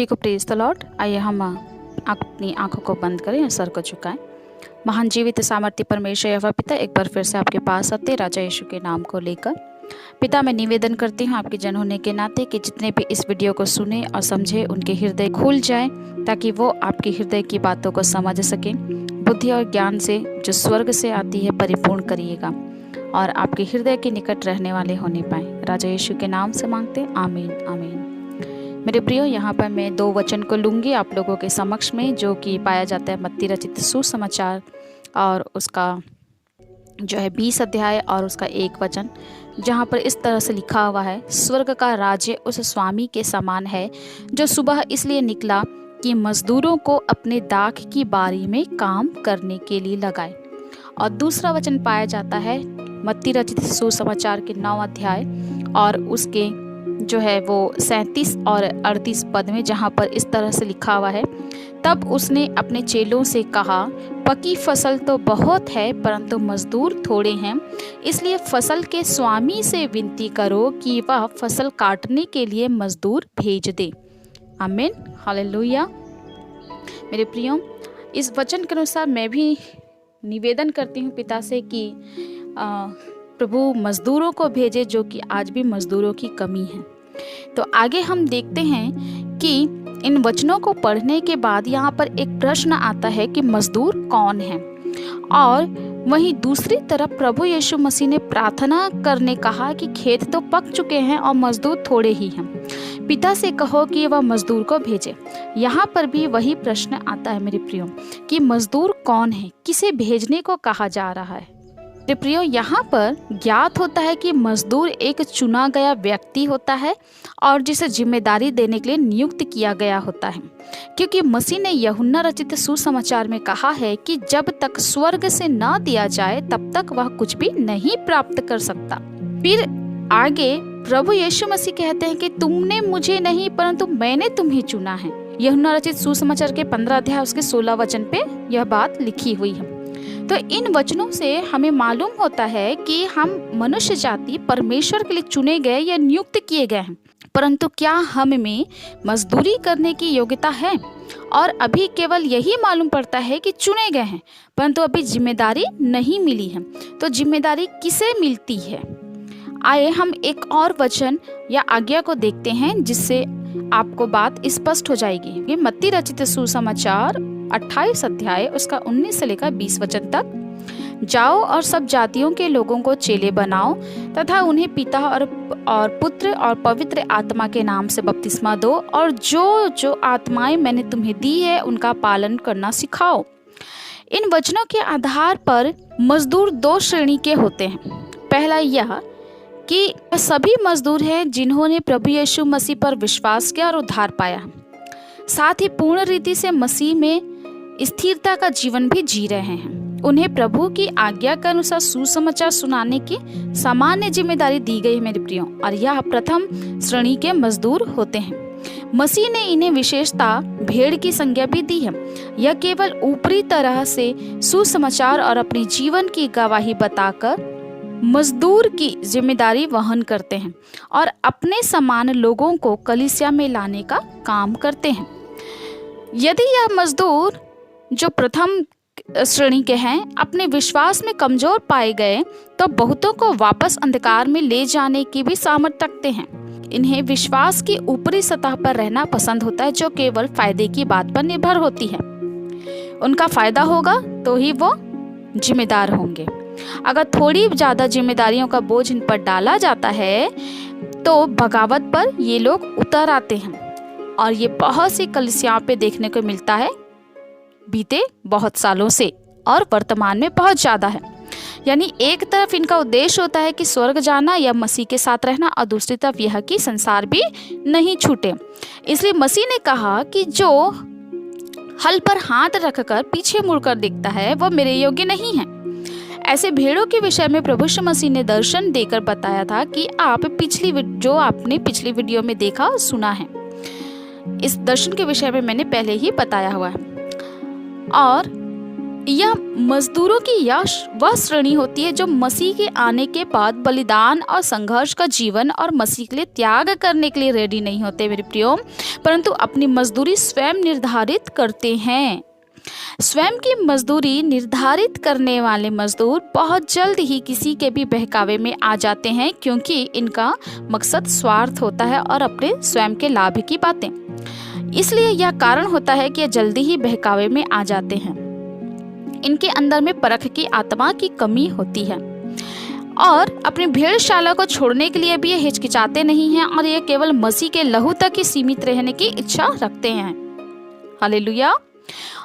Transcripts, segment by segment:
सभी को praise the Lord. आइए हम अपनी आंखों को बंद करें और सर को झुकाएं। महान जीवित सामर्थ्य परमेश्वर यहोवा पिता एक बार फिर से आपके पास आते राजा यीशु के नाम को लेकर। पिता, मैं निवेदन करती हूँ आपके जन होने के नाते कि जितने भी इस वीडियो को सुने और समझे उनके हृदय खुल जाए, ताकि वो आपके हृदय की बातों को समझ सकें। बुद्धि और ज्ञान से जो स्वर्ग से आती है परिपूर्ण करिएगा और आपके हृदय के निकट रहने वाले होने पाए। राजा यीशु के नाम से मांगते, आमीन आमीन। मेरे प्रियो, यहाँ पर मैं 2 वचन को लूँगी आप लोगों के समक्ष में, जो कि पाया जाता है मत्ती रचित सुसमाचार और उसका जो है 20 अध्याय और उसका 1 वचन, जहाँ पर इस तरह से लिखा हुआ है, स्वर्ग का राज्य उस स्वामी के समान है जो सुबह इसलिए निकला कि मजदूरों को अपने दाख की बारी में काम करने के लिए लगाए। और दूसरा वचन पाया जाता है मत्ती रचित सुसमाचार के 9 अध्याय और उसके जो है वो 37 और 38 पद में, जहाँ पर इस तरह से लिखा हुआ है, तब उसने अपने चेलों से कहा, पकी फसल तो बहुत है परंतु मजदूर थोड़े हैं, इसलिए फसल के स्वामी से विनती करो कि वह फसल काटने के लिए मजदूर भेज दे। आमीन, हालेलुया। मेरे प्रियो, इस वचन के अनुसार मैं भी निवेदन करती हूँ पिता से कि प्रभु मजदूरों को भेजे, जो कि आज भी मजदूरों की कमी है। तो आगे हम देखते हैं कि इन वचनों को पढ़ने के बाद यहाँ पर एक प्रश्न आता है कि मजदूर कौन है। और वहीं दूसरी तरफ प्रभु यीशु मसीह ने प्रार्थना करने कहा कि खेत तो पक चुके हैं और मजदूर थोड़े ही हैं, पिता से कहो कि वह मजदूर को भेजे। यहाँ पर भी वही प्रश्न आता है मेरे प्रियो कि मजदूर कौन है, किसे भेजने को कहा जा रहा है। मेरे प्रियो, यहाँ पर ज्ञात होता है कि मजदूर एक चुना गया व्यक्ति होता है और जिसे जिम्मेदारी देने के लिए नियुक्त किया गया होता है, क्योंकि मसीह ने यूहन्ना रचित सुसमाचार में कहा है कि जब तक स्वर्ग से न दिया जाए तब तक वह कुछ भी नहीं प्राप्त कर सकता। फिर आगे प्रभु यीशु मसीह कहते हैं कि तुमने मुझे नहीं परंतु मैंने तुम्हें चुना है। यूहन्ना रचित सुसमाचार के 15 अध्याय उसके 16 वचन पे यह बात लिखी हुई है। तो इन वचनों से हमें मालूम होता है कि हम मनुष्य जाति परमेश्वर के लिए चुने गए या नियुक्त किए गए हैं, परंतु क्या हम में मजदूरी करने की योग्यता है? और अभी केवल यही मालूम पड़ता है कि चुने गए हैं, परंतु अभी जिम्मेदारी नहीं मिली है। तो जिम्मेदारी किसे मिलती है? आइए हम एक और वचन या आज्ञा को देखते हैं, जिससे आपको बात स्पष्ट हो जाएगी। ये मत्ती रचित सुसमाचार 28 अध्याय उसका 19 से लेकर 20 वचन तक, जाओ और सब जातियों के लोगों को चेले बनाओ तथा उन्हें पिता और पुत्र और पवित्र आत्मा के नाम से बपतिस्मा दो, और जो जो आत्माएं मैंने तुम्हें दी है उनका पालन करना सिखाओ। इन वचनों के आधार पर मजदूर 2 श्रेणी के होते हैं। पहला यह कि सभी मजदूर हैं जिन्होंने प्रभु यीशु मसीह पर विश्वास किया और उद्धार पाया, साथ ही पूर्ण रीति से मसीह में स्थिरता का जीवन भी जी रहे हैं। उन्हें प्रभु की आज्ञा के अनुसार सुसमाचार सुनाने की सामान्य जिम्मेदारी दी गई है मेरे प्रियो, और यह प्रथम श्रेणी के मजदूर होते हैं। मसीह ने इन्हें विशेषता भेड़ की संज्ञा भी दी है। यह केवल ऊपरी तरह से सुसमाचार और अपने जीवन की गवाही बताकर मजदूर की जिम्मेदारी वहन करते हैं और अपने समान लोगों को कलीसिया में लाने का काम करते हैं। यदि यह मजदूर जो प्रथम श्रेणी के हैं अपने विश्वास में कमजोर पाए गए, तो बहुतों को वापस अंधकार में ले जाने की भी सामर्थ्य रखते हैं। इन्हें विश्वास की ऊपरी सतह पर रहना पसंद होता है, जो केवल फायदे की बात पर निर्भर होती है। उनका फायदा होगा तो ही वो जिम्मेदार होंगे। अगर थोड़ी ज्यादा जिम्मेदारियों का बोझ इन पर डाला जाता है तो बगावत पर ये लोग उतर आते हैं, और ये बहुत सी कलीसियाओं पे देखने को मिलता है बीते बहुत सालों से, और वर्तमान में बहुत ज्यादा है। यानी एक तरफ इनका उद्देश्य होता है कि स्वर्ग जाना या मसीह के साथ रहना, और दूसरी तरफ यह कि संसार भी नहीं छूटे। इसलिए मसीह ने कहा कि जो हल पर हाथ रखकर पीछे मुड़कर देखता है वह मेरे योग्य नहीं है। ऐसे भेड़ों के विषय में प्रभु यीशु मसीह ने दर्शन देकर बताया था कि आपने पिछली वीडियो में देखा और सुना है। इस दर्शन के विषय में मैंने पहले ही बताया हुआ है। और यह मजदूरों की वह श्रेणी होती है जो मसीह के आने के बाद बलिदान और संघर्ष का जीवन और मसीह के लिए त्याग करने के लिए रेडी नहीं होते मेरे प्रियो, परंतु अपनी मजदूरी स्वयं निर्धारित करते हैं। स्वयं की मजदूरी निर्धारित करने वाले मजदूर बहुत जल्द ही किसी के भी बहकावे में आ जाते हैं, क्योंकि इनका मकसद स्वार्थ होता है और अपने स्वयं के लाभ की बातें। इसलिए यह कारण होता है कि यह जल्दी ही बहकावे में आ जाते हैं। इनके अंदर में परख की आत्मा की कमी होती है और अपनी भेड़शाला को छोड़ने के लिए भी ये हिचकिचाते नहीं हैं और ये केवल मसीह के लहू तक ही सीमित रहने की इच्छा रखते हैं। हालेलुया।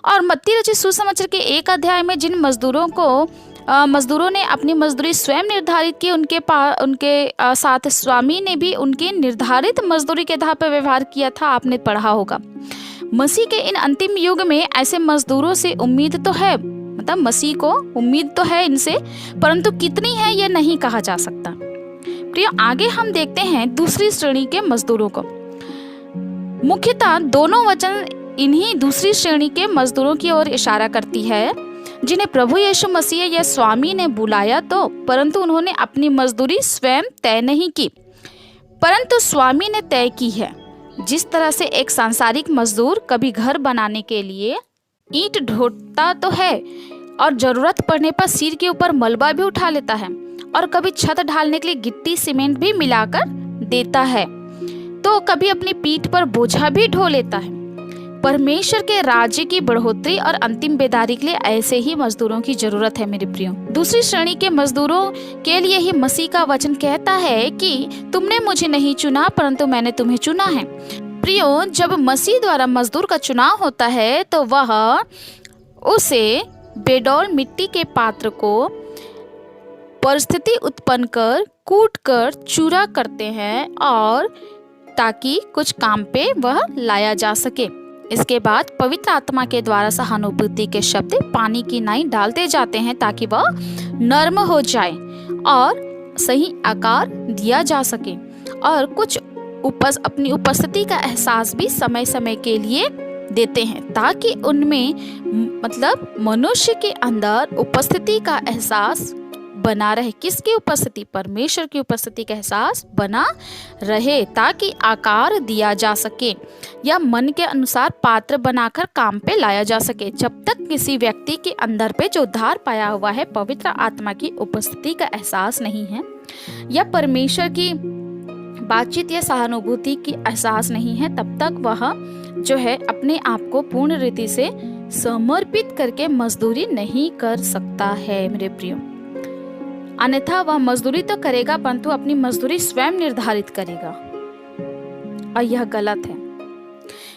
और मत्ती रचित सुसमाचार के 1 अध्याय में जिन मजदूरों ने अपनी मजदूरी स्वयं निर्धारित की, उनके साथ स्वामी ने भी उनकी निर्धारित मजदूरी के आधार पर व्यवहार किया था, आपने पढ़ा होगा। मसीह के इन अंतिम युग में ऐसे मजदूरों से उम्मीद तो है, मतलब मसीह को उम्मीद तो है इनसे, परंतु कितनी है यह नहीं कहा जा सकता। प्रिय, आगे हम देखते हैं दूसरी श्रेणी के मजदूरों को। मुख्यतः दोनों वचन इन्हीं दूसरी श्रेणी के मजदूरों की ओर इशारा करती है, जिन्हें प्रभु यीशु मसीह या स्वामी ने बुलाया तो, परंतु उन्होंने अपनी मजदूरी स्वयं तय नहीं की, परंतु स्वामी ने तय की है। जिस तरह से एक सांसारिक मजदूर कभी घर बनाने के लिए ईंट ढोता तो है और जरूरत पड़ने पर सिर के ऊपर मलबा भी उठा लेता है, और कभी छत ढालने के लिए गिट्टी सीमेंट भी मिलाकर देता है, तो कभी अपनी पीठ पर बोझा भी ढो लेता है। परमेश्वर के राज्य की बढ़ोतरी और अंतिम बेदारी के लिए ऐसे ही मजदूरों की जरूरत है मेरे प्रियो। दूसरी श्रेणी के मजदूरों के लिए ही मसीह का वचन कहता है कि तुमने मुझे नहीं चुना परंतु मैंने तुम्हें चुना है। प्रियो, जब मसीह द्वारा मजदूर का चुनाव होता है तो वह उसे बेडौल मिट्टी के पात्र को परिस्थिति उत्पन्न कर कूट कर चूरा करते हैं, और ताकि कुछ काम पे वह लाया जा सके। इसके बाद पवित्र आत्मा के द्वारा सहानुभूति के शब्द पानी की नाई डालते जाते हैं ताकि वह नर्म हो जाए और सही आकार दिया जा सके, और कुछ अपनी उपस्थिति का एहसास भी समय समय के लिए देते हैं, ताकि उनमें मतलब मनुष्य के अंदर उपस्थिति का एहसास बना रहे। किसकी उपस्थिति? परमेश्वर की उपस्थिति का एहसास बना रहे, ताकि आकार दिया जा सके या मन के अनुसार पात्र बनाकर काम पे लाया जा सके। जब तक किसी व्यक्ति के अंदर पे जो उद्धार पाया हुआ है पवित्र आत्मा की उपस्थिति का एहसास नहीं है, या परमेश्वर की बातचीत या सहानुभूति की एहसास नहीं है, तब तक वह जो है अपने आप को पूर्ण रीति से समर्पित करके मजदूरी नहीं कर सकता है मेरे प्रियो। अन्यथा वह मजदूरी तो करेगा परंतु अपनी मजदूरी स्वयं निर्धारित करेगा, और यह गलत है।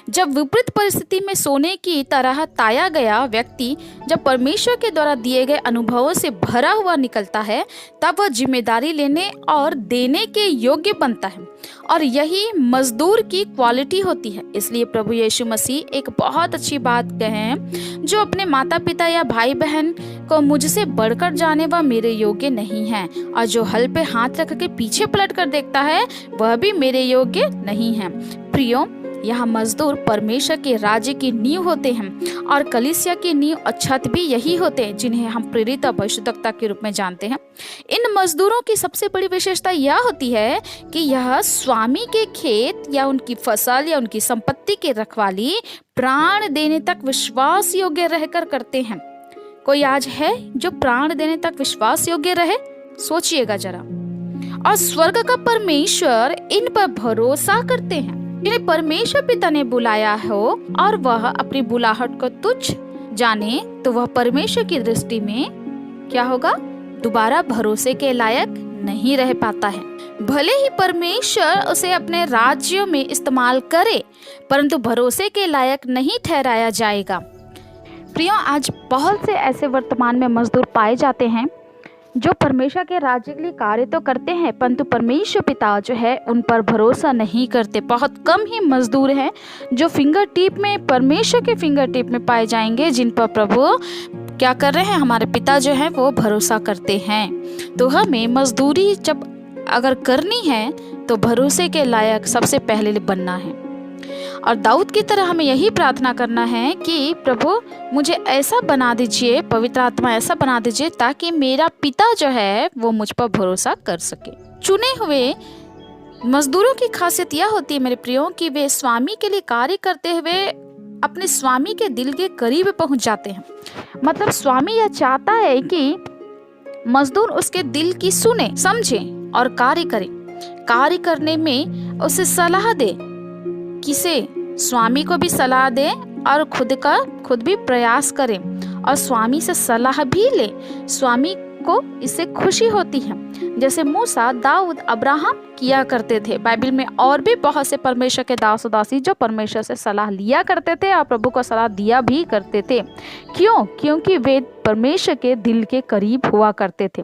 जब विपरीत परिस्थिति में सोने की तरह ताया गया व्यक्ति जब परमेश्वर के द्वारा दिए गए अनुभवों से भरा हुआ निकलता है, तब वह जिम्मेदारी लेने और देने के योग्य बनता है, और यही मजदूर की क्वालिटी होती है। इसलिए प्रभु यीशु मसीह एक बहुत अच्छी बात कहे, जो अपने माता पिता या भाई बहन को मुझसे बढ़कर जाने वह मेरे योग्य नहीं है, और जो हल पे हाथ रख के पीछे पलट कर देखता है वह भी मेरे योग्य नहीं है। प्रियो, यहाँ मजदूर परमेश्वर के राज्य की नींव होते हैं, और कलीसिया की नींव और छत भी यही होते हैं, जिन्हें हम प्रेरित और भविष्यद्वक्ता के रूप में जानते हैं। इन मजदूरों की सबसे बड़ी विशेषता यह होती है कि यह स्वामी के खेत या उनकी फसल या उनकी संपत्ति की रखवाली प्राण देने तक विश्वास योग्य रहकर करते हैं। कोई आज है जो प्राण देने तक विश्वास योग्य रहे? सोचिएगा जरा। और स्वर्ग का परमेश्वर इन पर भरोसा करते हैं, जिन्हें परमेश्वर पिता ने बुलाया हो, और वह अपनी बुलाहट को तुच्छ जाने तो वह परमेश्वर की दृष्टि में क्या होगा? दोबारा भरोसे के लायक नहीं रह पाता है। भले ही परमेश्वर उसे अपने राज्य में इस्तेमाल करे, परंतु भरोसे के लायक नहीं ठहराया जाएगा। प्रियो, आज बहुत से ऐसे वर्तमान में मजदूर पाए जाते हैं जो परमेश्वर के राज्य के लिए कार्य तो करते हैं, परंतु परमेश्वर पिता जो है उन पर भरोसा नहीं करते। बहुत कम ही मजदूर हैं जो फिंगर टिप में, परमेश्वर के फिंगर टिप में पाए जाएंगे, जिन पर प्रभु क्या कर रहे हैं, हमारे पिता जो हैं वो भरोसा करते हैं। तो हमें मजदूरी जब अगर करनी है तो भरोसे के लायक सबसे पहले बनना है। और दाऊद की तरह हमें यही प्रार्थना करना है कि प्रभु मुझे ऐसा बना दीजिए, पवित्र आत्मा ऐसा बना दीजिए ताकि मेरा पिता जो है वो मुझ पर भरोसा कर सके। चुने हुए मजदूरों की खासियत यह होती है मेरे प्रियो कि वे स्वामी के लिए कार्य करते हुए अपने स्वामी के दिल के करीब पहुंच जाते हैं। मतलब स्वामी यह चाहता है कि मजदूर उसके दिल की सुने, समझे और कार्य करे। कार्य करने में उसे सलाह दे, किसे? स्वामी को भी सलाह दे और खुद भी प्रयास करे और स्वामी से सलाह भी ले। स्वामी को इससे खुशी होती है, जैसे मूसा, दाऊद, अब्राहम किया करते थे। बाइबल में और भी बहुत से परमेश्वर के दास और दासी जो परमेश्वर से सलाह लिया करते थे और प्रभु को सलाह दिया भी करते थे। क्यों? क्योंकि वे परमेश्वर के दिल के करीब हुआ करते थे।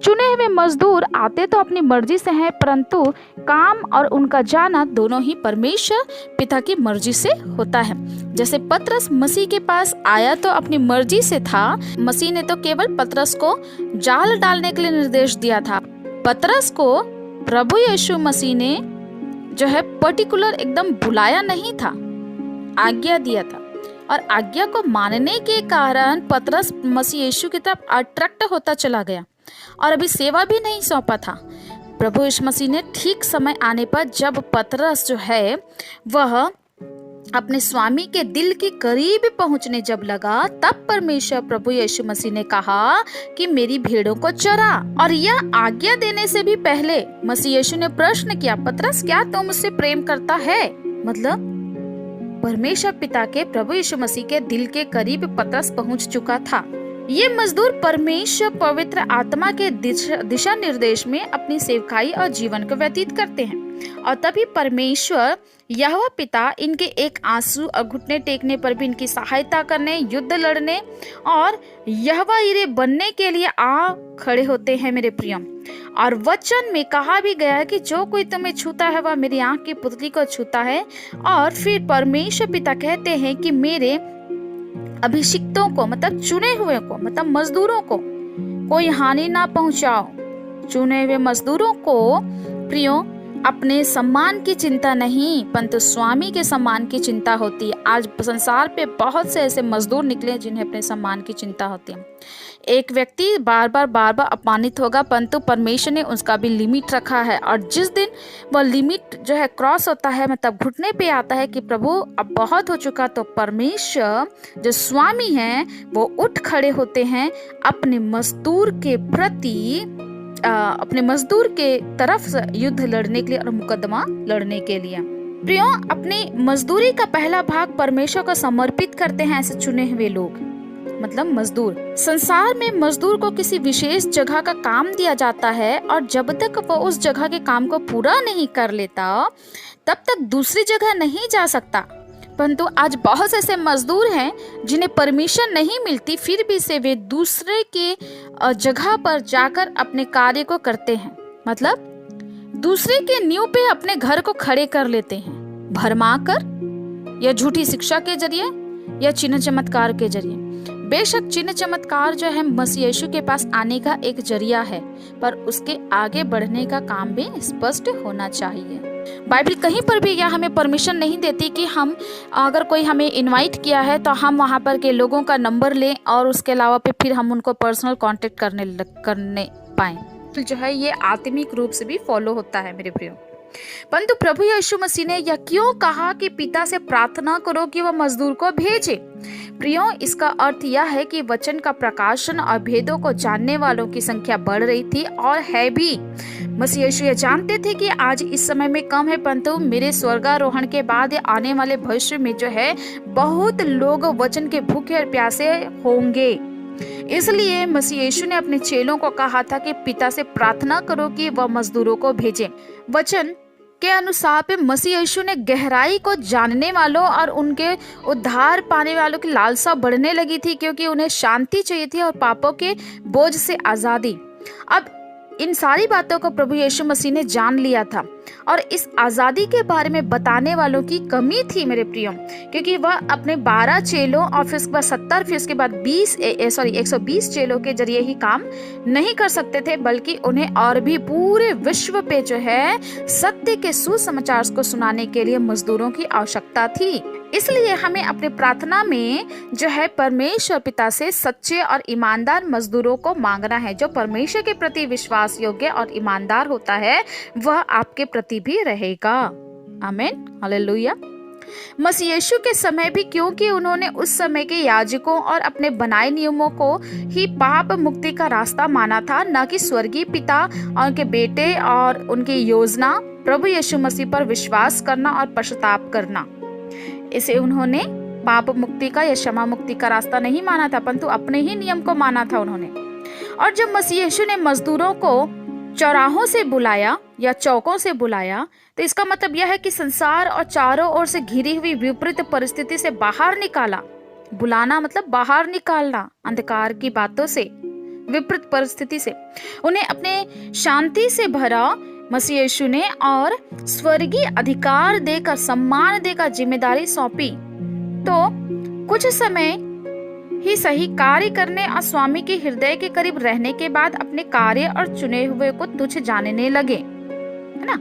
चुने हुए मजदूर आते तो अपनी मर्जी से हैं, परंतु काम और उनका जाना दोनों ही परमेश्वर पिता की मर्जी से होता है। जैसे पतरस मसीह के पास आया तो अपनी मर्जी से था। मसीह ने तो केवल पतरस को जाल डालने के लिए निर्देश दिया था। पतरस को प्रभु यीशु मसीह ने जो है पर्टिकुलर एकदम बुलाया नहीं था, आज्ञा दिया था। और आज्ञा को मानने के कारण पतरस मसीह यीशु की तरफ अट्रैक्ट होता चला गया और अभी सेवा भी नहीं सौंपा था। प्रभु यीशु मसीह ने ठीक समय आने पर जब पतरस जो है वह अपने स्वामी के दिल के करीब पहुंचने जब लगा, तब परमेश्वर प्रभु यीशु मसीह ने कहा कि मेरी भेड़ों को चरा। और यह आज्ञा देने से भी पहले मसीह यीशु ने प्रश्न किया, पतरस क्या तू मुझसे प्रेम करता है? मतलब परमेश्वर पिता के प्रभु यीशु मसीह के दिल के करीब पतरस पहुंच चुका था। ये मजदूर परमेश्वर पवित्र आत्मा के दिशा निर्देश में अपनी सेवकाई और जीवन को व्यतीत करते हैं और तभी परमेश्वर यहोवा पिता इनके एक आंसू और घुटने टेकने पर भी इनकी सहायता करने, युद्ध लड़ने और यहोवा यिरे बनने के लिए आ खड़े होते हैं मेरे प्रियम। और वचन में कहा भी गया है कि जो कोई तुम्हें छूता है वह मेरी आंख की पुतली को छूता है। और फिर परमेश्वर पिता कहते हैं कि मेरे अभिषिक्तों को, मतलब चुने हुए को, मतलब मजदूरों को कोई हानि ना पहुंचाओ। चुने हुए मजदूरों को प्रियो अपने सम्मान की चिंता नहीं, परंतु स्वामी के सम्मान की चिंता होती है। आज संसार पे बहुत से ऐसे मजदूर निकले जिन्हें अपने सम्मान की चिंता होती है। एक व्यक्ति बार बार अपमानित होगा, परंतु परमेश्वर ने उसका भी लिमिट रखा है। और जिस दिन वह लिमिट जो है क्रॉस होता है, मतलब घुटने पे आता है कि प्रभु अब बहुत हो चुका, तो परमेश्वर जो स्वामी हैं वो उठ खड़े होते हैं अपने मजदूर के प्रति, अपने मजदूर के तरफ युद्ध लड़ने के लिए और मुकदमा लड़ने के लिए। प्रियो, अपनी मजदूरी का पहला भाग परमेश्वर को समर्पित करते हैं ऐसे चुने हुए लोग, मतलब मजदूर। संसार में मजदूर को किसी विशेष जगह का काम दिया जाता है और जब तक वो उस जगह के काम को पूरा नहीं कर लेता तब तक दूसरी जगह नहीं जा सकता। परंतु आज बहुत से ऐसे मजदूर हैं जिन्हें परमिशन नहीं मिलती, फिर भी से वे दूसरे के जगह पर जाकर अपने कार्य को करते हैं। मतलब दूसरे के नींव पे अपने घर को खड़े कर लेते हैं, भरमा कर या झूठी शिक्षा के जरिए या चिन्ह चमत्कार के जरिए। बेशक चिन्ह चमत्कार जो है मसीह यीशु के पास आने का एक जरिया है, पर उसके आगे बढ़ने का काम भी स्पष्ट होना चाहिए। बाइबल कहीं पर भी यह हमें परमिशन नहीं देती कि हम, अगर कोई हमें इनवाइट किया है तो हम वहां पर के लोगों का नंबर लें और उसके अलावा पे फिर हम उनको पर्सनल कांटेक्ट करने पाएं। तो जो है ये आत्मिक रूप से भी फॉलो होता है मेरे प्रियो। परंतु प्रभु यीशु मसीह ने यह क्यों कहा कि पिता से प्रार्थना करो कि वह मजदूर को भेजे? प्रियो, इसका अर्थ यह है कि वचन का प्रकाशन और भेदों को जानने वालों की संख्या बढ़ रही थी और है भी। मसीह यीशु ये जानते थे कि आज इस समय में कम है, परंतु मेरे स्वर्गारोहण के बाद आने वाले भविष्य में जो है बहुत लोग वचन के भूखे और प्यासे होंगे। इसलिए मसीह यीशु ने अपने चेलों को कहा था कि पिता से प्रार्थना करो कि वह मजदूरों को भेजे। वचन के अनुसार पे मसीह यीशु ने गहराई को जानने वालों और उनके उद्धार पाने वालों की लालसा बढ़ने लगी थी, क्योंकि उन्हें शांति चाहिए थी और पापों के बोझ से आजादी। अब इन सारी बातों को प्रभु यीशु मसीह ने जान लिया था और इस आज़ादी के बारे में बताने वालों की कमी थी मेरे प्रियो, क्योंकि वह अपने 12 चेलों और फिर उसके बाद 70 फिर उसके बाद 120 चेलों के जरिए ही काम नहीं कर सकते थे, बल्कि उन्हें और भी पूरे विश्व पे जो है सत्य के सुसमाचार को सुनाने के लिए मजदूरों की आवश्यकता थी। इसलिए हमें अपने प्रार्थना में जो है परमेश्वर पिता से सच्चे और ईमानदार मजदूरों को मांगना है। जो परमेश्वर के प्रति विश्वास योग्य और ईमानदार होता है वह आपके प्रति भी रहेगा। आमीन, हालेलुया। मसीह यीशु के समय भी, क्योंकि उन्होंने उस समय के याजकों और अपने बनाए नियमों को ही पाप मुक्ति का रास्ता माना था, न कि स्वर्गीय पिता और उनके बेटे और उनकी योजना प्रभु यीशु मसीह पर विश्वास करना और पश्चाताप करना। इसे उन्होंने पाप मुक्ति का या क्षमा मुक्ति का रास्ता नहीं माना था, परंतु अपने ही नियम को माना था उन्होंने। और जब मसीह यीशु ने मजदूरों को चौराहों से बुलाया या चौकों से बुलाया, तो इसका मतलब यह है कि संसार और चारों ओर से घिरी हुई विपरीत परिस्थिति से बाहर निकाला। बुलाना मतलब बाहर निकालना, अंधकार की बातों से, विपरीत परिस्थिति से उन्हें अपने शांति से भरा मसीह यीशु ने और स्वर्गीय अधिकार देकर, सम्मान देकर जिम्मेदारी सौंपी। तो कुछ समय ही सही कार्य करने और स्वामी के हृदय के करीब रहने के बाद अपने कार्य और चुने हुए को तुच्छ जानने लगे, है ना।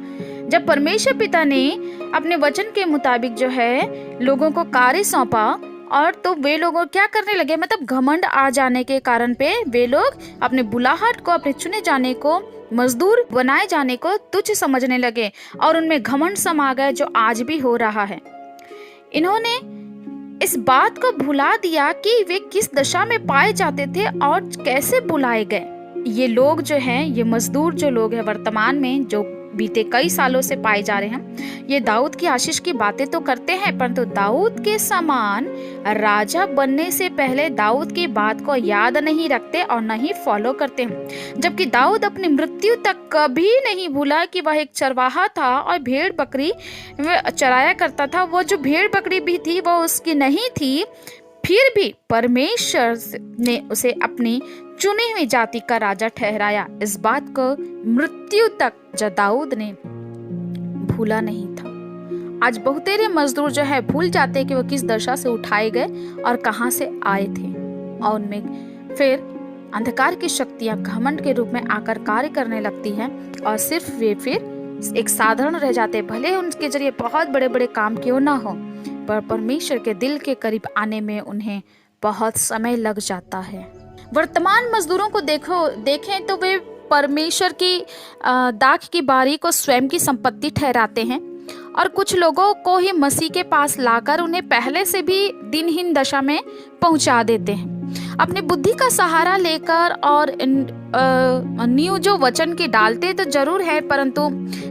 जब परमेश्वर पिता ने अपने वचन के मुताबिक जो है लोगों को कार्य सौंपा, और तो वे लोग क्या करने लगे, मतलब घमंड आ जाने के कारण पे वे लोग अपने बुलाहट को, अपने चुने जाने को, मजदूर बनाए जाने को तुच्छ समझने लगे और उनमें घमंड समा गए, जो आज भी हो रहा है। इन्होंने इस बात को भुला दिया कि वे किस दशा में पाए जाते थे और कैसे बुलाए गए। ये लोग जो हैं, ये मजदूर जो लोग हैं वर्तमान में, जो बीते कई सालों से पाए जा रहे हैं, ये दाऊद की आशीष की बातें तो करते हैं, परंतु दाऊद के समान राजा बनने से पहले दाऊद की बात को याद नहीं रखते और न ही फॉलो करते हैं। जबकि दाऊद अपनी मृत्यु तक कभी नहीं भूला कि वह एक चरवाहा था और भेड़ बकरी चराया करता था। वो जो भेड़ बकरी भी थी वो उसकी नहीं थी, फिर भी परमेश्वर ने उसे अपनी चुनी हुई जाति का राजा ठहराया। इस बात को मृत्यु तक जो दाऊद ने भूला नहीं था। आज बहुतेरे मजदूर जो है भूल जाते हैं कि वो किस दशा से उठाए गए और कहां से आए थे, और उनमें फिर अंधकार की शक्तियां घमंड के रूप में आकर कार्य करने लगती हैं और सिर्फ वे फिर एक साधारण रह जाते, भले उनके जरिए बहुत बड़े बड़े काम क्यों ना हो, पर परमेश्वर के दिल के करीब आने में उन्हें बहुत समय लग जाता है। वर्तमान मजदूरों को देखें तो वे परमेश्वर की दाख की बारी को स्वयं की संपत्ति ठहराते हैं और कुछ लोगों को ही मसीह के पास लाकर उन्हें पहले से भी दिनहीन दशा में पहुंचा देते हैं। अपनी बुद्धि का सहारा लेकर और नींव जो वचन की डालते तो जरूर है, परंतु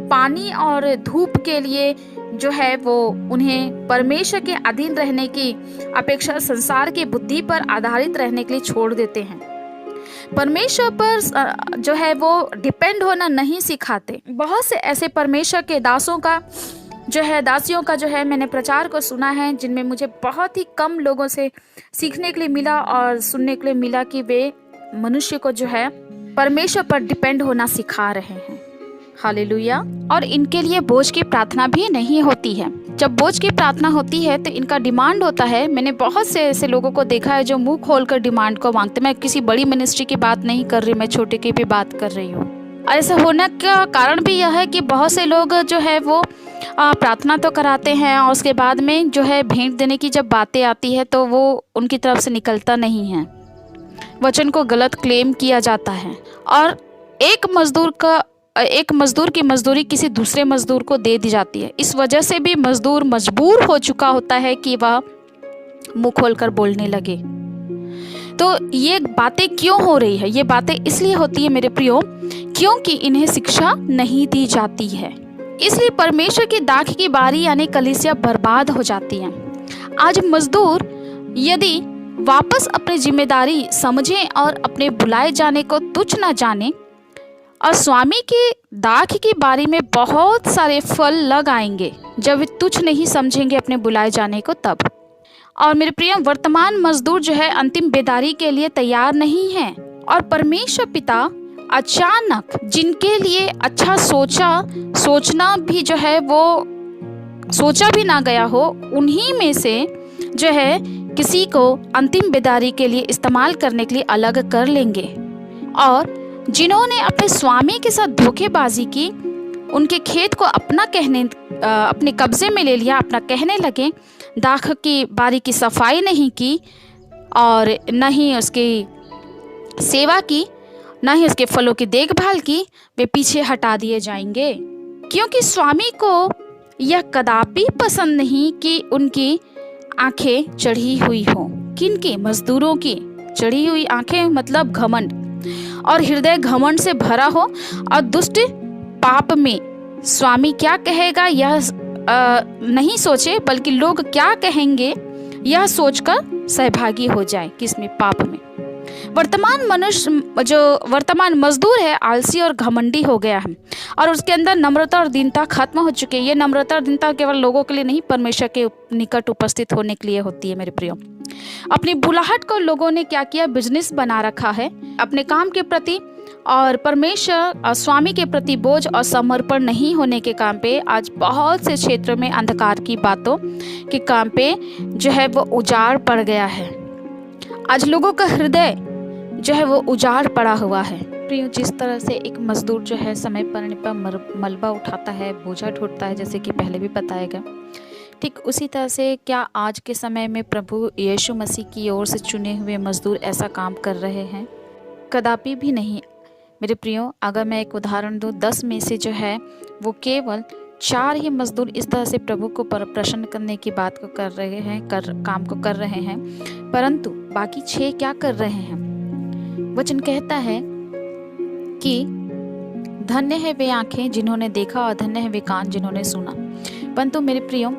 पानी और धूप के लिए जो है वो उन्हें परमेश्वर के अधीन रहने की अपेक्षा संसार की बुद्धि पर आधारित रहने के लिए छोड़ देते हैं। परमेश्वर पर जो है वो डिपेंड होना नहीं सिखाते। बहुत से ऐसे परमेश्वर के दासियों का जो है मैंने प्रचार को सुना है, जिनमें मुझे बहुत ही कम लोगों से सीखने के लिए मिला और सुनने के लिए मिला कि वे मनुष्य को जो है परमेश्वर पर डिपेंड होना सिखा रहे हैं। हालेलुया। और इनके लिए बोझ की प्रार्थना भी नहीं होती है। जब बोझ की प्रार्थना होती है तो इनका डिमांड होता है। मैंने बहुत से ऐसे लोगों को देखा है जो मुंह खोलकर डिमांड को मांगते। मैं किसी बड़ी मिनिस्ट्री की बात नहीं कर रही, मैं छोटे की भी बात कर रही हूँ। ऐसा होने का कारण भी यह है कि बहुत से लोग जो है वो प्रार्थना तो कराते हैं और उसके बाद में जो है भेंट देने की जब बातें आती है तो वो उनकी तरफ से निकलता नहीं है। वचन को गलत क्लेम किया जाता है और एक मजदूर की मजदूरी किसी दूसरे मजदूर को दे दी जाती है। इस वजह से भी मजदूर मजबूर हो चुका होता है कि वह मुंह खोलकर बोलने लगे। तो ये बातें क्यों हो रही है? ये बातें इसलिए होती है मेरे प्रियो, क्योंकि इन्हें शिक्षा नहीं दी जाती है। इसलिए परमेश्वर की दाख की बारी यानी कलीसिया बर्बाद हो जाती है। आज मजदूर यदि वापस अपनी जिम्मेदारी समझें और अपने बुलाए जाने को तुच्छ न जाने और स्वामी की दाख की बारी में बहुत सारे फल लग आएंगे जब वे तुच्छ नहीं समझेंगे अपने बुलाए जाने को तब। और मेरे प्रिय, वर्तमान मजदूर जो है अंतिम बेदारी के लिए तैयार नहीं है और परमेश्वर पिता अचानक जिनके लिए अच्छा सोचना भी जो है वो सोचा भी ना गया हो, उन्हीं में से जो है किसी को अंतिम बेदारी के लिए इस्तेमाल करने के लिए अलग कर लेंगे। और जिन्होंने अपने स्वामी के साथ धोखेबाजी की, उनके खेत को अपने कब्जे में ले लिया, अपना कहने लगे, दाख की बारी की सफाई नहीं की और न ही उसकी सेवा की, न ही उसके फलों की देखभाल की, वे पीछे हटा दिए जाएंगे। क्योंकि स्वामी को यह कदापि पसंद नहीं कि उनकी आंखें चढ़ी हुई हो। किनकी? मजदूरों की चढ़ी हुई आंखें, मतलब घमंड, और हृदय घमंड से भरा हो और दुष्ट पाप में स्वामी क्या कहेगा यह नहीं सोचे, बल्कि लोग क्या कहेंगे यह सोचकर सहभागी हो जाए। किसमें? पाप में। वर्तमान मजदूर है, आलसी और घमंडी हो गया है और उसके अंदर नम्रता और दीनता खत्म हो चुकी है। ये नम्रता और दीनता केवल लोगों के लिए नहीं, परमेश्वर के निकट उपस्थित होने के लिए होती है। मेरे प्रियो, अपनी बुलाहट को लोगों ने क्या किया? बिजनेस बना रखा है। अपने काम के प्रति और परमेश्वर और स्वामी के प्रति बोझ और समर्पण नहीं होने के काम पे आज बहुत से क्षेत्रों में अंधकार की बातों के काम पे जो है वो उजाड़ पड़ गया है। आज लोगों का हृदय जो है वो उजाड़ पड़ा हुआ है। प्रियो, जिस तरह से एक मजदूर जो है समय पड़ने पर मलबा उठाता है, बोझा ढोता है, जैसे कि पहले भी बताया गया, ठीक उसी तरह से क्या आज के समय में प्रभु यीशु मसीह की ओर से चुने हुए मजदूर ऐसा काम कर रहे हैं? कदापि भी नहीं। मेरे प्रियो, अगर मैं एक उदाहरण दूं, 10 में से जो है वो केवल 4 ही मजदूर इस तरह से प्रभु को प्रसन्न करने की बात को कर रहे हैं, काम को कर रहे हैं, परंतु बाकी 6 क्या कर रहे हैं? वचन कहता है कि धन्य है वे आंखें जिन्होंने देखा और धन्य है वे कान जिन्होंने सुना। परंतु मेरे प्रियो,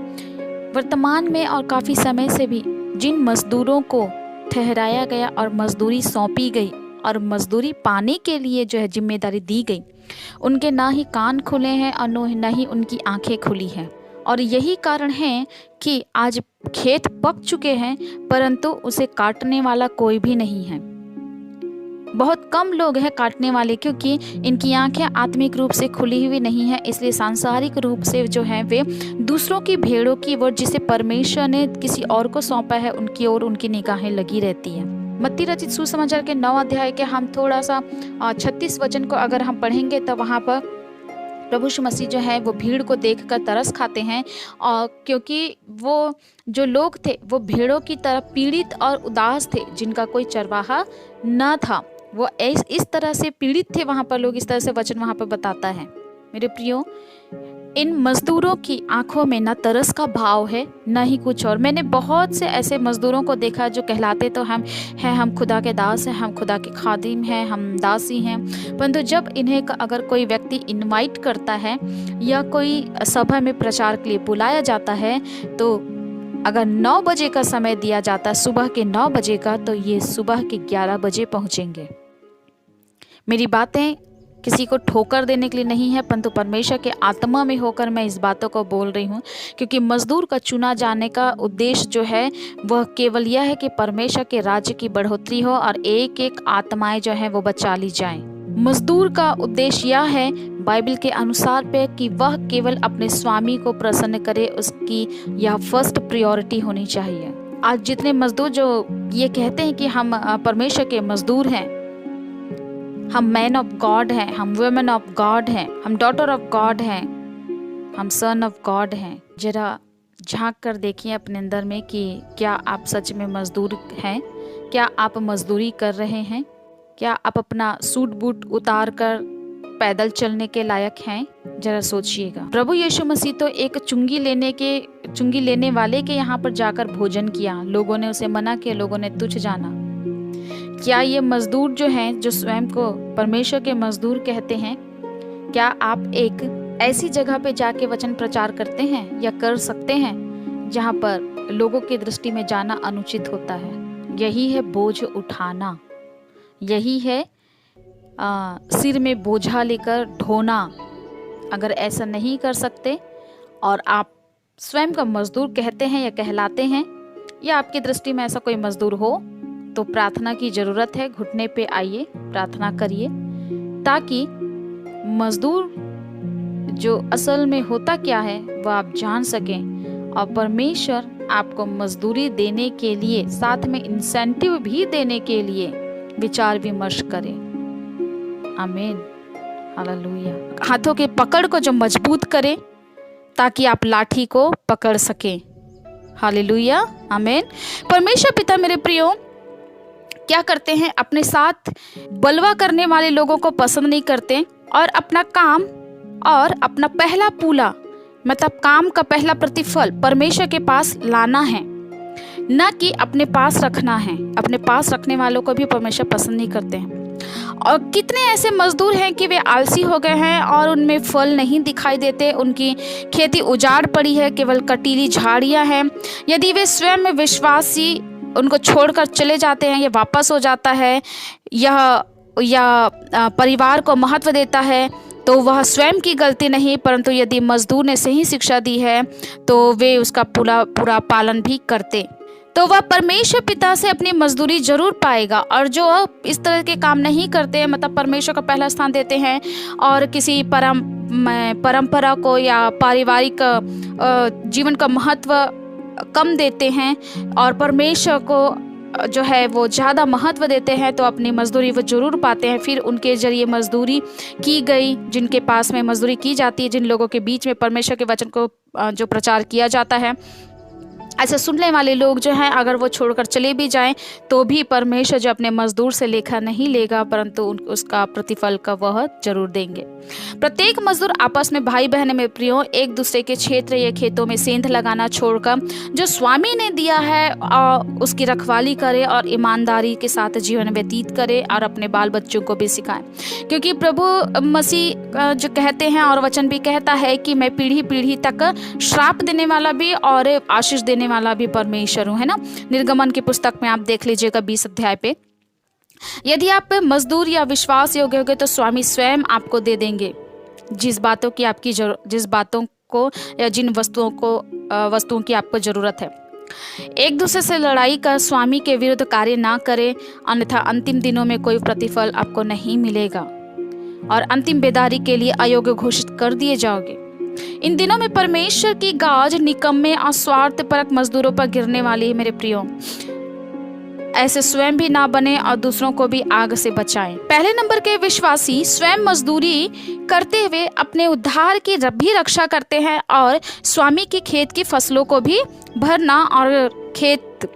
वर्तमान में और काफ़ी समय से भी जिन मजदूरों को ठहराया गया और मजदूरी सौंपी गई और मजदूरी पाने के लिए जो है जिम्मेदारी दी गई, उनके ना ही कान खुले हैं और ना ही उनकी आंखें खुली हैं। और यही कारण है कि आज खेत पक चुके हैं, परंतु उसे काटने वाला कोई भी नहीं है। बहुत कम लोग हैं काटने वाले, क्योंकि इनकी आंखें आत्मिक रूप से खुली हुई नहीं है। इसलिए सांसारिक रूप से जो है वे दूसरों की भेड़ों की ओर, जिसे परमेश्वर ने किसी और को सौंपा है, उनकी ओर उनकी निगाहें लगी रहती हैं। मत्ती रचित सुसमाचार के 9 अध्याय के हम थोड़ा सा 36 वचन को अगर हम पढ़ेंगे तो वहाँ पर प्रभु यीशु मसीह जो है वो भीड़ को देखकर तरस खाते हैं, और क्योंकि वो जो लोग थे वो भेड़ों की तरह पीड़ित और उदास थे, जिनका कोई चरवाहा न था। वो इस तरह से पीड़ित थे वहाँ पर लोग, इस तरह से वचन वहाँ पर बताता है। मेरे प्रियो, इन मजदूरों की आंखों में ना तरस का भाव है, ना ही कुछ और। मैंने बहुत से ऐसे मजदूरों को देखा जो कहलाते तो हम खुदा के दास हैं, हम खुदा के खादिम हैं, हम दासी हैं, परंतु जब इन्हें अगर कोई व्यक्ति इनवाइट करता है या कोई सभा में प्रचार के लिए बुलाया जाता है, तो अगर 9 बजे का समय दिया जाता है, सुबह के 9 बजे का, तो ये सुबह के 11 बजे पहुँचेंगे। मेरी बातें किसी को ठोकर देने के लिए नहीं है, परंतु परमेश्वर के आत्मा में होकर मैं इस बातों को बोल रही हूँ, क्योंकि मजदूर का चुना जाने का उद्देश्य जो है वह केवल यह है कि परमेश्वर के राज्य की बढ़ोतरी हो और एक एक आत्माएं जो है वो बचा ली जाएं। मजदूर का उद्देश्य यह है बाइबल के अनुसार पे कि वह केवल अपने स्वामी को प्रसन्न करे, उसकी यह फर्स्ट प्रायोरिटी होनी चाहिए। आज जितने मजदूर जो ये कहते हैं कि हम परमेश्वर के मजदूर हैं, हम मैन ऑफ गॉड हैं, हम वुमेन ऑफ गॉड हैं, हम डॉटर ऑफ गॉड हैं, हम सन ऑफ गॉड हैं, जरा झांक कर देखिए अपने अंदर में कि क्या आप सच में मजदूर हैं? क्या आप मजदूरी कर रहे हैं? क्या आप अपना सूट बूट उतार कर पैदल चलने के लायक हैं? जरा सोचिएगा। प्रभु यीशु मसीह तो एक चुंगी लेने वाले के यहाँ पर जाकर भोजन किया, लोगों ने उसे मना किया, लोगों ने तुच्छ जाना। क्या ये मजदूर जो हैं, जो स्वयं को परमेश्वर के मजदूर कहते हैं, क्या आप एक ऐसी जगह पे जाके वचन प्रचार करते हैं या कर सकते हैं जहाँ पर लोगों की दृष्टि में जाना अनुचित होता है? यही है बोझ उठाना, यही है सिर में बोझा लेकर ढोना। अगर ऐसा नहीं कर सकते और आप स्वयं का मजदूर कहते हैं या कहलाते हैं, या आपकी दृष्टि में ऐसा कोई मजदूर हो, तो प्रार्थना की ज़रूरत है। घुटने पे आइए, प्रार्थना करिए, ताकि मजदूर जो असल में होता क्या है वह आप जान सकें और परमेश्वर आपको मजदूरी देने के लिए साथ में इंसेंटिव भी देने के लिए विचार विमर्श करें। आमीन, हालेलुया। हाथों के पकड़ को जो मजबूत करें ताकि आप लाठी को पकड़ सकें। हालेलुया, आमीन। परमेश्वर पिता मेरे प्रियो क्या करते हैं, अपने साथ बलवा करने वाले लोगों को पसंद नहीं करते और अपना काम और अपना पहला पूला मतलब काम का पहला प्रतिफल परमेश्वर के पास लाना है, न कि अपने पास रखना है। अपने पास रखने वालों को भी परमेश्वर पसंद नहीं करते हैं। और कितने ऐसे मजदूर हैं कि वे आलसी हो गए हैं और उनमें फल नहीं दिखाई देते, उनकी खेती उजाड़ पड़ी है, केवल कटीली झाड़ियां हैं। यदि वे स्वयं में विश्वासी उनको छोड़कर चले जाते हैं या वापस हो जाता है या परिवार को महत्व देता है तो वह स्वयं की गलती नहीं, परंतु यदि मजदूर ने सही शिक्षा दी है तो वे उसका पूरा पालन भी करते, तो वह परमेश्वर पिता से अपनी मजदूरी जरूर पाएगा। और जो इस तरह के काम नहीं करते, मतलब परमेश्वर को पहला स्थान देते हैं और किसी परंपरा को या पारिवारिक जीवन का महत्व कम देते हैं और परमेश्वर को जो है वो ज़्यादा महत्व देते हैं, तो अपनी मजदूरी वो जरूर पाते हैं। फिर उनके जरिए मजदूरी की गई, जिनके पास में मजदूरी की जाती है, जिन लोगों के बीच में परमेश्वर के वचन को जो प्रचार किया जाता है, ऐसे सुनने वाले लोग जो हैं अगर वो छोड़कर चले भी जाएं तो भी परमेश्वर जो अपने मजदूर से लेखा नहीं लेगा, परंतु उसका प्रतिफल का वह जरूर देंगे। प्रत्येक मजदूर आपस में भाई बहन में प्रियो एक दूसरे के क्षेत्र या खेतों में सेंध लगाना छोड़कर जो स्वामी ने दिया है उसकी रखवाली करे और ईमानदारी के साथ जीवन व्यतीत करे और अपने बाल बच्चों को भी सिखाए, क्योंकि प्रभु मसीह जो कहते हैं और वचन भी कहता है कि मैं पीढ़ी पीढ़ी तक श्राप देने वाला भी और आशीष देने वाला भी परमेश्वर हूं, है ना। निर्गमन की पुस्तक में आप देख लीजिएगा 20 अध्याय पे। यदि आप मजदूर या विश्वास योग्य होंगे तो स्वामी स्वयं आपको दे देंगे जिस बातों को या जिन वस्तुओं की आपको जरूरत है। एक दूसरे से लड़ाई कर स्वामी के विरुद्ध कार्य ना करें, अन्यथा अंतिम दिनों में कोई प्रतिफल आपको नहीं मिलेगा और अंतिम बेदारी के लिए अयोग्य घोषित कर दिए जाओगे। इन दिनों में परमेश्वर की गाज निकम्मे और स्वार्थपरक मजदूरों पर गिरने वाली है। मेरे प्रियो, ऐसे स्वयं भी ना बने और दूसरों को भी आग से बचाएं। पहले नंबर के विश्वासी स्वयं मजदूरी करते हुए अपने उद्धार की भी रक्षा करते हैं और स्वामी की खेत की फसलों को भी भरना और खेत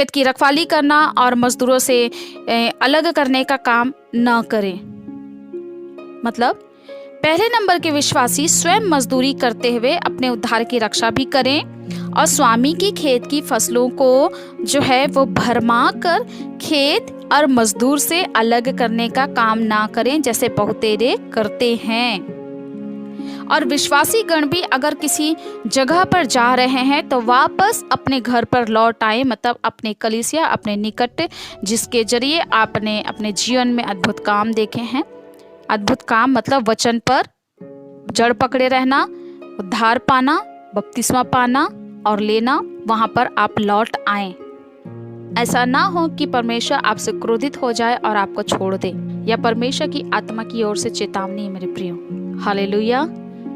की रखवाली करना और मजदूरों से अलग करने का काम न करें। मतलब पहले नंबर के विश्वासी स्वयं मजदूरी करते हुए अपने उद्धार की रक्षा भी करें और स्वामी की खेत की फसलों को जो है वो भरमा कर खेत और मजदूर से अलग करने का काम ना करें जैसे बहुतेरे करते हैं। और विश्वासी गण भी अगर किसी जगह पर जा रहे हैं तो वापस अपने घर पर लौट आए, मतलब अपने कलीसिया अपने निकट जिसके जरिए आपने अपने जीवन में अद्भुत काम देखे हैं। अद्भुत काम मतलब वचन पर जड़ पकड़े रहना, उद्धार पाना, बपतिस्मा पाना और लेना, वहां पर आप लौट आए। ऐसा ना हो कि परमेश्वर आपसे क्रोधित हो जाए और आपको छोड़ दे, या परमेश्वर की आत्मा की ओर से चेतावनी है मेरे प्रियो। हालेलुया।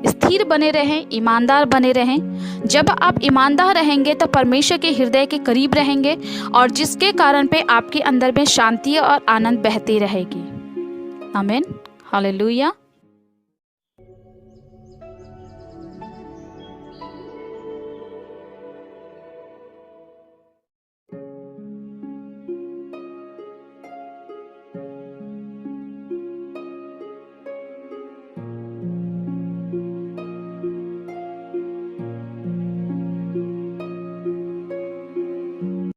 स्थिर बने रहें, ईमानदार बने रहें। जब आप ईमानदार रहेंगे तो परमेश्वर के हृदय के करीब रहेंगे और जिसके कारण पे आपके अंदर में शांति और आनंद बहती रहेगी। आमीन, हालेलुया।